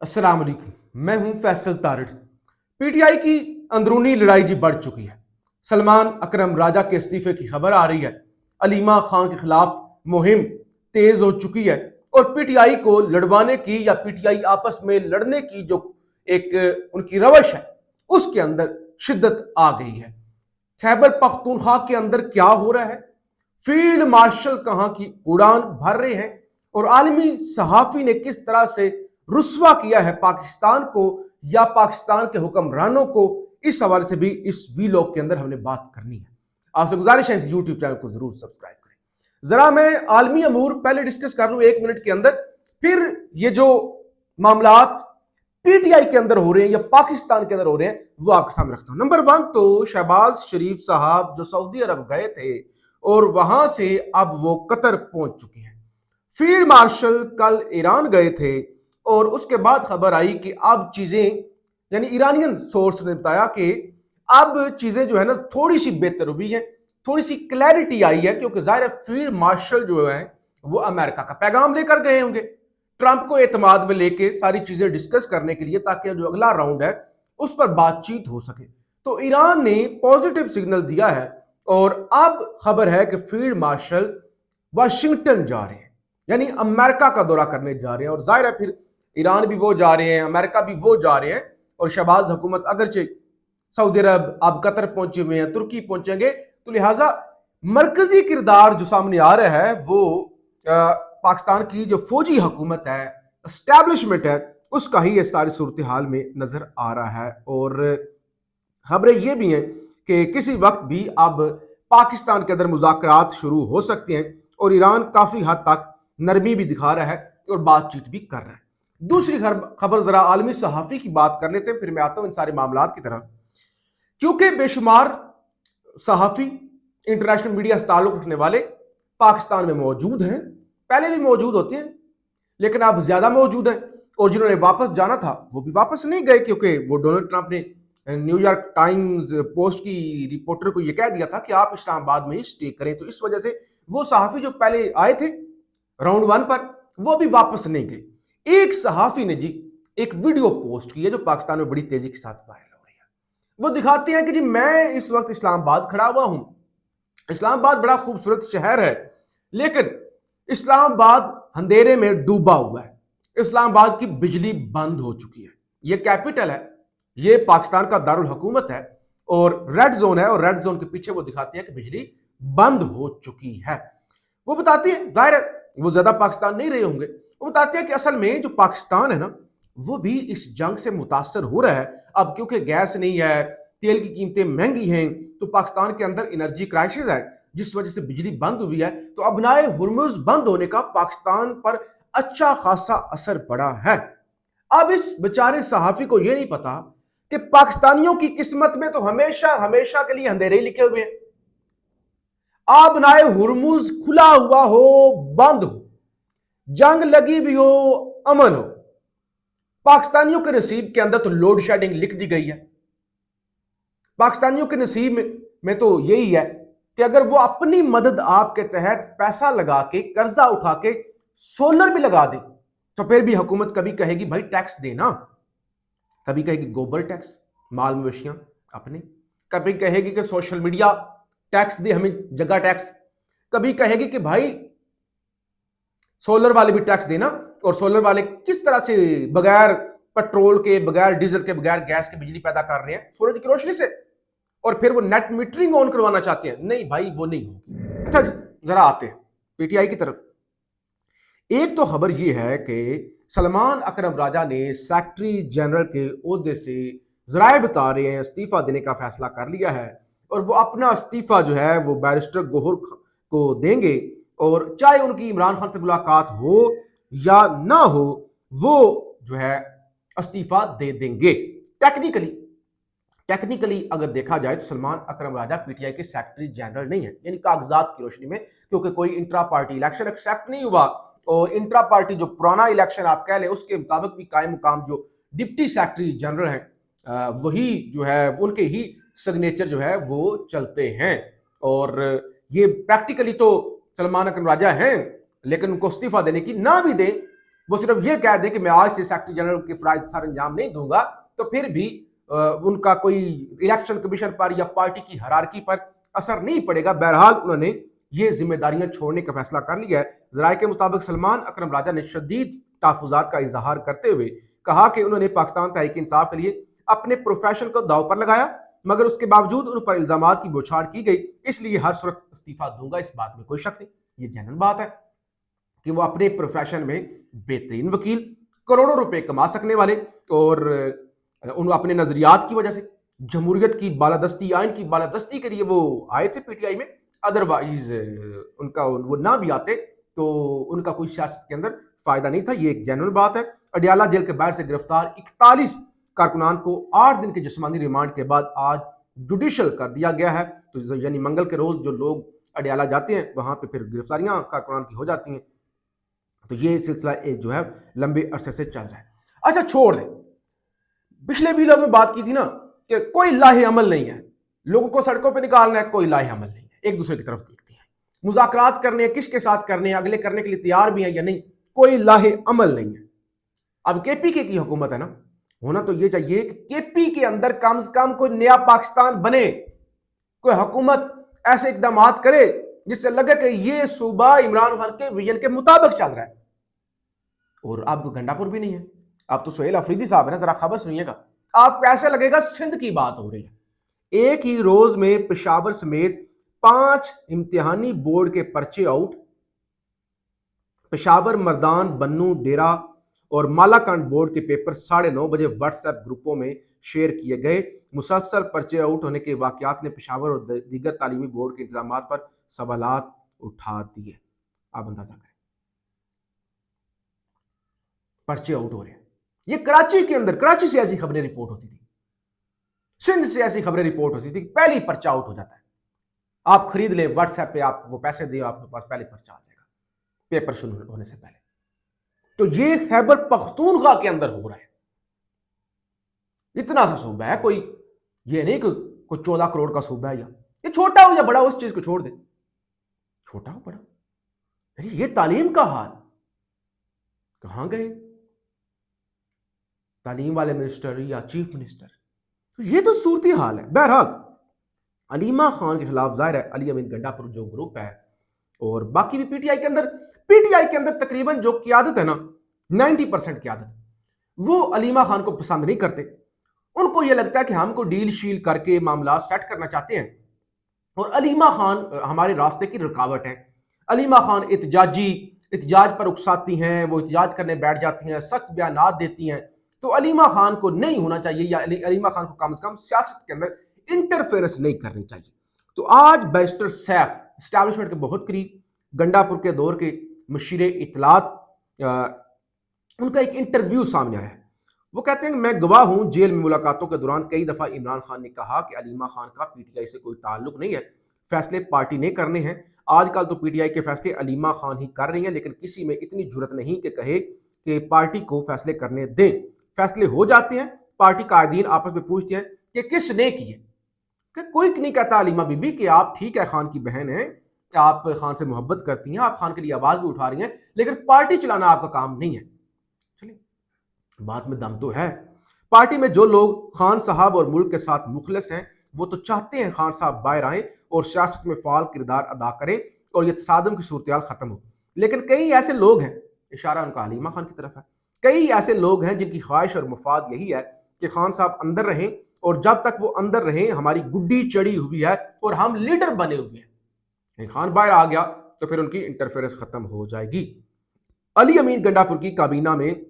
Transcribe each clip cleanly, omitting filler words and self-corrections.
अस्सलाम वालेकुम। मैं हूं फैसल तारिड़। पीटीआई की अंदरूनी लड़ाई जी बढ़ चुकी है। सलमान अकरम राजा के इस्तीफे की खबर आ रही है। अलीमा खान के खिलाफ मुहिम तेज हो चुकी है और पीटीआई को लड़वाने की या पीटीआई आपस में लड़ने की जो एक उनकी रवश है उसके अंदर शिद्दत आ गई है। खैबर पख्तूनख्वा के अंदर क्या हो रहा है, फील्ड मार्शल कहां की उड़ान भर रहे हैं और आलमी सहाफी ने किस तरह से रुस्वा किया है पाकिस्तान को या पाकिस्तान के हुक्मरानों को, इस हवाले से भी इस वीलॉग के अंदर हमने बात करनी है। आपसे गुजारिश है इस यूट्यूब चैनल को जरूर सब्सक्राइब करें। जरा मैं आलमी अमूर पहले डिस्कस कर लूं 1 मिनट के अंदर, फिर ये जो मामलात पीटीआई के अंदर हो रहे हैं या पाकिस्तान के अंदर हो रहे हैं वो आपके सामने रखता हूं। नंबर 1 तो शहबाज शरीफ साहब जो सऊदी अरब गए थे और वहां से अब वो कतर पहुंच चुके हैं। फील्ड मार्शल कल ईरान गए थे और उसके बाद खबर आई कि अब चीजें, यानी ईरानियन सोर्स ने बताया कि अब चीजें जो है ना थोड़ी सी बेहतर हुई है, थोड़ी सी क्लैरिटी आई है, क्योंकि जाहिर है फील्ड मार्शल जो है वो अमेरिका का पैगाम लेकर गए होंगे ट्रंप को एतमाद में लेके सारी चीजें डिस्कस करने के लिए, ताकि जो अगला राउंड है उस पर बातचीत हो सके। तो ईरान ने पॉजिटिव सिग्नल दिया है और अब खबर है कि फील्ड मार्शल वाशिंगटन जा रहे हैं, यानी अमेरिका का दौरा करने जा रहे हैं। और जाहिर है फिर ईरान भी वो जा रहे हैं, अमेरिका भी वो जा रहे हैं और शहबाज हुकूमत अगरचे सऊदी अरब अब कतर पहुंचे हुए हैं, तुर्की पहुंचेंगे, तो लिहाजा मरकजी किरदार जो सामने आ रहा है वो पाकिस्तान की जो फौजी हुकूमत है, एस्टैब्लिशमेंट है, उसका ही ये सारी सूरत हाल में नजर आ रहा है। और खबरें ये भी हैं कि किसी वक्त भी अब पाकिस्तान के अंदर मुज़ाकरात शुरू हो सकते हैं और ईरान काफी हद तक नरमी भी दिखा रहा है और बातचीत भी कर रहा है। दूसरी खबर जरा आलमी सहाफी की बात कर लेते हैं, फिर मैं आता हूं इन सारे मामलात की तरफ। क्योंकि बेशुमार सहाफी, इंटरनेशनल मीडिया से ताल्लुक रखने वाले पाकिस्तान में मौजूद हैं, पहले भी मौजूद होते हैं लेकिन अब ज्यादा मौजूद हैं, और जिन्होंने वापस जाना था वो भी वापस नहीं गए, क्योंकि वो डोनाल्ड ट्रंप ने न्यूयॉर्क टाइम्स पोस्ट की रिपोर्टर को यह कह दिया था कि आप इस्लामाबाद में ही स्टे करें। तो इस वजह से वो सहाफी जो पहले आए थे राउंड 1 पर वो भी वापस नहीं गए। एक सहाफी ने जी एक वीडियो पोस्ट की है जो पाकिस्तान में बड़ी तेजी के साथ वायरल हो रही है। वो दिखाते हैं कि जी मैं इस वक्त इस्लामाबाद खड़ा हुआ हूं। इस्लामाबाद बड़ा खूबसूरत शहर है लेकिन इस्लामाबाद अंधेरे में डूबा हुआ है। इस्लामाबाद की बिजली बंद हो चुकी है। यह कैपिटल है, यह पाकिस्तान का दारुल हुकूमत है और रेड जोन है, और रेड जोन के पीछे वो दिखाते हैं कि बिजली बंद हो चुकी है। वो बताते हैं, जाहिर है वो ज्यादा पाकिस्तान नहीं रहे होंगे, वो बताते हैं कि असल में जो पाकिस्तान है ना वो भी इस जंग से मुतासर हो रहा है। अब क्योंकि गैस नहीं है, तेल की कीमतें महंगी हैं, तो पाकिस्तान के अंदर एनर्जी क्राइसिस है जिस वजह से बिजली बंद हुई है। तो अब नाए हुर्मुज बंद होने का पाकिस्तान पर अच्छा खासा असर पड़ा है। अब इस बेचारे सहाफी को यह नहीं पता कि पाकिस्तानियों की किस्मत में तो हमेशा हमेशा के लिए अंधेरे लिखे हुए हैं। आप नाए हुर्मुज खुला हुआ हो, बंद हो, जंग लगी भी हो, अमन हो, पाकिस्तानियों के नसीब के अंदर तो लोड शेडिंग लिख दी गई है। पाकिस्तानियों के नसीब में तो यही है कि अगर वो अपनी मदद आपके तहत पैसा लगा के, कर्जा उठा के सोलर भी लगा दे, तो फिर भी हुकूमत कभी कहेगी भाई टैक्स देना, कभी कहेगी गोबर टैक्स, माल मवेशियां अपने, कभी कहेगी कि सोशल मीडिया टैक्स दे हमें, जगह टैक्स, कभी कहेगी कि भाई सोलर वाले भी टैक्स देना। और सोलर वाले किस तरह से बगैर पेट्रोल के, बगैर डीजल के, बगैर गैस के बिजली पैदा कर रहे हैं सूरज की रोशनी से, और फिर वो नेट मीटरिंग ऑन करवाना चाहते हैं। नहीं भाई वो नहीं होगी। अच्छा जी, जरा आते हैं पीटीआई की तरफ। एक तो खबर यह है कि सलमान अकरम राजा ने सेक्रेटरी जनरल के ओहदे से जराए बता रहे हैं इस्तीफा देने का फैसला कर लिया है और वो अपना इस्तीफा जो है वो बैरिस्टर गोहर को देंगे, और चाहे उनकी इमरान खान से मुलाकात हो या ना हो वो जो है इस्तीफा दे देंगे। टेक्निकली अगर देखा जाए तो सलमान अकरम राजा पीटीआई के सेक्रेटरी जनरल नहीं है, यानी कागजात की रोशनी में, क्योंकि कोई इंट्रा पार्टी इलेक्शन एक्सेप्ट नहीं हुआ और इंट्रा पार्टी जो पुराना इलेक्शन आप कह लें उसके मुताबिक भी कायम मुकाम जो डिप्टी सेक्रेटरी जनरल हैं वही जो है उनके ही सिग्नेचर जो है वो चलते हैं। और ये प्रैक्टिकली तो सलमान अकरम राजा हैं, लेकिन उनको इस्तीफा देने की ना भी दें वो सिर्फ ये कह दें कि मैं आज से सेक्रेटरी जनरल के फराइज सर अंजाम नहीं दूंगा, तो फिर भी उनका कोई इलेक्शन कमीशन पर या पार्टी की हरारकी पर असर नहीं पड़ेगा। बहरहाल उन्होंने ये जिम्मेदारियां छोड़ने का फैसला कर लिया है। जराये के मुताबिक सलमान अकरम राजा ने शदीद तहफुजात का इजहार करते हुए कहा कि उन्होंने पाकिस्तान तहरीक इंसाफ के लिए अपने प्रोफेशन को दाव पर लगाया, मगर उसके बावजूद उन पर इल्जामात की बौछार की गई, इसलिए हर सूरत इस्तीफा दूंगा, इस बात में कोई शक नहीं। ये जनरल बात है कि वो अपने प्रोफेशन में बेहतरीन वकील, करोड़ों रुपए कमा सकने वाले, और उन अपने नजरियात की वजह से जमहूरियत की बालादस्ती, आइन की बालादस्ती के लिए वो आए थे पीटीआई में। अदरवाइज उनका वो ना भी आते तो उनका कोई सियासत के अंदर फायदा नहीं था। ये एक जनरल बात है। अडियाला जेल के बाहर से गिरफ्तार 41 कारकुनान को 8 दिन के जिस्मानी रिमांड के बाद आज जुडिशल कर दिया गया है। तो यानी मंगल के रोज जो लोग अडियाला जाते हैं वहां पे फिर गिरफ्तारियां कारकुनान की हो जाती हैं। तो ये सिलसिला एक जो है लंबे अरसे से चल रहा है। अच्छा छोड़ दें, पिछले भी लोगों में बात की थी ना कि कोई लाहे अमल नहीं है, लोगों को सड़कों पे निकालना है, कोई लाहे अमल नहीं है, एक दूसरे की तरफ देखते हैं, मुज़ाकरात करने हैं, किसके साथ करने हैं, अगले करने के लिए तैयार भी हैं या नहीं, कोई लाहे अमल नहीं है। अब केपीके की हुकूमत है ना, होना तो ये चाहिए कि केपी के अंदर कम से कम कोई नया पाकिस्तान बने, कोई हुकूमत ऐसे इकदाम करे जिससे लगे कि ये सूबा इमरान खान के विजन के मुताबिक चल रहा है। और अब गंडापुर भी नहीं है, अब तो सोहेल अफरीदी साहब है ना, जरा खबर सुनिएगा, आपको ऐसा लगेगा सिंध की बात हो रही है। एक ही रोज में पेशावर समेत 5 इम्तिहानी बोर्ड के पर्चे आउट, पेशावर, मर्दान, बन्नू, डेरा और मालाकांड बोर्ड के पेपर 9:30 बजे व्हाट्सएप ग्रुपों में शेयर किए गए। मुसलसल पर्चे आउट होने के वाकयात ने पेशावर और दीगर तालीमी बोर्ड के इंतजाम पर सवालात उठा दिए। आप अंदाजा करें, पर्चे आउट हो रहे हैं। ये कराची के अंदर, कराची से ऐसी खबरें रिपोर्ट होती थी, सिंध से ऐसी खबरें रिपोर्ट होती थी, पहले ही पर्चा आउट हो जाता है। आप खरीद ले व्हाट्सएप पे, आप वो पैसे दिए, आपके पास पहले पर्चा आ जाएगा पेपर शुरू होने से पहले। तो ये खैबर पख्तूनख्वा के अंदर हो रहा है। इतना सा सूबा है, कोई ये नहीं कि कोई 14 करोड़ का सूबा है, या ये छोटा हो या बड़ा, उस चीज को छोड़ दे, छोटा हो बड़ा, अरे ये तालीम का हाल कहां गए तालीम वाले मिनिस्टर या चीफ मिनिस्टर, तो ये तो सूरती हाल है। बहरहाल अलीमा खान के खिलाफ जाहिर है अली अमीन गंडापुर जो ग्रुप है और बाकी भी पीटीआई के अंदर तकरीबन जो क़यादत है ना, 90% क़यादत वो अलीमा खान को पसंद नहीं करते। उनको यह लगता है कि हमको डील शील करके मामला सेट करना चाहते हैं और अलीमा खान हमारे रास्ते की रुकावट है। अलीमा खान एहतजाज पर उकसाती हैं, वो एहतजाज करने बैठ जाती हैं, सख्त बयानात देती हैं। तो अलीमा खान को नहीं होना चाहिए, या अलीमा खान को कम से कम सियासत के अंदर इंटरफेरेंस नहीं करनी चाहिए। तो आज बैरिस्टर सैफ एस्टैब्लिशमेंट के बहुत करीब, गंडापुर के दौर के मुशीर इत्तलात, उनका एक इंटरव्यू सामने आया है। वो कहते हैं कि मैं गवाह हूं, जेल में मुलाकातों के दौरान कई दफा इमरान खान ने कहा कि अलीमा खान का पीटीआई से कोई ताल्लुक नहीं है, फैसले पार्टी ने करने हैं। आजकल तो पीटीआई के फैसले अलीमा खान ही कर रही है, लेकिन किसी में इतनी जुर्रत नहीं कि कहे कि पार्टी को फैसले करने दें। फैसले हो जाते हैं, पार्टी कायदीन आपस में पूछते हैं कि किसने किए, कि कोई नहीं कहता अलीमा बीबी कि आप ठीक है, खान की बहन है, आप खान से मोहब्बत करती हैं, आप खान के लिए आवाज भी उठा रही हैं, लेकिन पार्टी चलाना आपका काम नहीं है। चलिए, बात में दम तो है। पार्टी में जो लोग खान साहब और मुल्क के साथ मुखलिस हैं, वो तो चाहते हैं खान साहब बाहर आए और सियासत में फाल किरदार अदा करें और ये तसादम की सूरत खत्म हो। लेकिन कई ऐसे लोग हैं, इशारा उनका अलीमा खान की तरफ है, कई ऐसे लोग हैं जिनकी ख्वाहिश और मुफाद यही है कि खान साहब अंदर रहें, और जब तक वो अंदर रहें हमारी गुड्डी चढ़ी हुई है और हम लीडर बने हुए हैं। खान बाहर आ गया तो फिर उनकी इंटरफेरेंस खत्म हो जाएगी। अली अमीन गंडापुर की काबीना में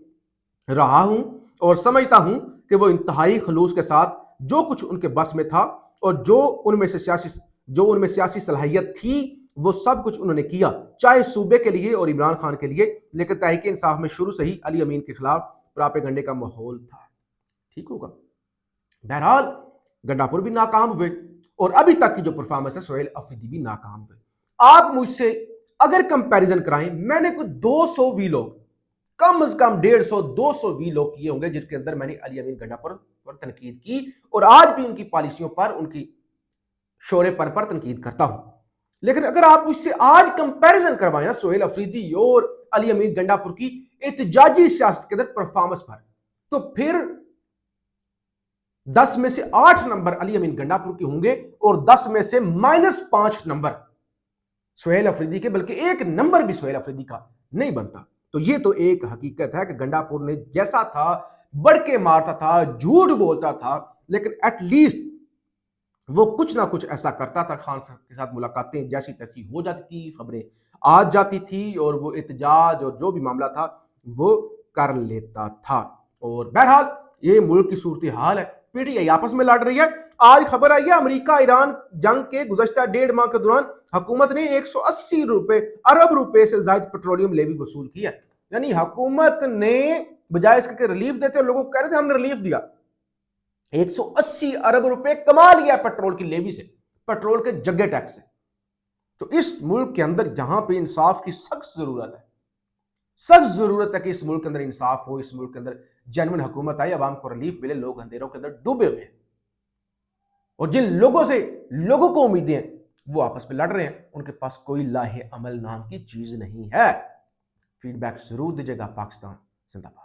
रहा हूं और समझता हूं कि वो इंतहाई खलूस के साथ जो कुछ उनके बस में था और जो उनमें सियासी सलाहियत थी वो सब कुछ उन्होंने किया, चाहे सूबे के लिए और इमरान खान के लिए। लेकिन तहरीक इंसाफ में शुरू से ही अली अमीन के खिलाफ प्रोपेगेंडे का माहौल था। ठीक होगा। बहरहाल गंडापुर भी नाकाम हुए और अभी तक की जो परफॉर्मेंस है सोहेल अफरीदी भी नाकाम हुए। आप मुझसे अगर कंपैरिजन कराएं, मैंने कुछ 200 वीलॉग, कम से कम 150-200 वीलॉग किए होंगे जिनके अंदर मैंने अली अमीन गंडापुर पर तनकीद की और आज भी उनकी पॉलिसियों पर, उनकी शोरेपन पर तनकीद करता हूं। लेकिन अगर आप मुझसे आज कंपैरिजन करवाएं ना सोहेल अफरीदी और अली अमीन गंडापुर की एहतजाजी सियासत के अंदर परफॉर्मेंस पर, तो फिर 10 में से 8 नंबर अली अमीन गंडापुर के होंगे और 10 में से -5 नंबर सुहेल अफरीदी के, बल्कि एक नंबर भी सुहेल अफरीदी का नहीं बनता। तो ये तो एक हकीकत है कि गंडापुर ने जैसा था बढ़ के मारता था, झूठ बोलता था, लेकिन एटलीस्ट वो कुछ ना कुछ ऐसा करता था। खान साहब के साथ मुलाकातें जैसी तैसी हो जाती थी, खबरें आ जाती थी और वो एहतजाज और जो भी मामला था वो कर लेता था। और बहरहाल ये मुल्क की सूरत हाल है, पीटीआई आपस में लड़ रही है। आज खबर आई है अमेरिका ईरान जंग के गुज़श्ता 1.5 माह के दौरान हुकूमत ने 180 अरब रुपए से ज्यादा पेट्रोलियम लेवी वसूल किया। यानी हुकूमत ने बजाय इसके रिलीफ देते, लोगों को कह रहे थे हमने रिलीफ दिया, 180 अरब रुपए कमा लिया पेट्रोल की लेवी से, पेट्रोल के जगह टैक्स से। तो इस मुल्क के अंदर जहां पे इंसाफ की सख्त जरूरत है, सख्त जरूरत है कि इस मुल्क के अंदर इंसाफ हो, इस मुल्क के अंदर जेन्युइन हुकूमत आई, अवाम को रिलीफ मिले, लोग अंधेरों के अंदर डूबे हुए हैं और जिन लोगों से लोगों को उम्मीदें हैं वो आपस में लड़ रहे हैं, उनके पास कोई लाहे अमल नाम की चीज नहीं है। फीडबैक जरूर दीजिएगा। पाकिस्तान जिंदाबाद।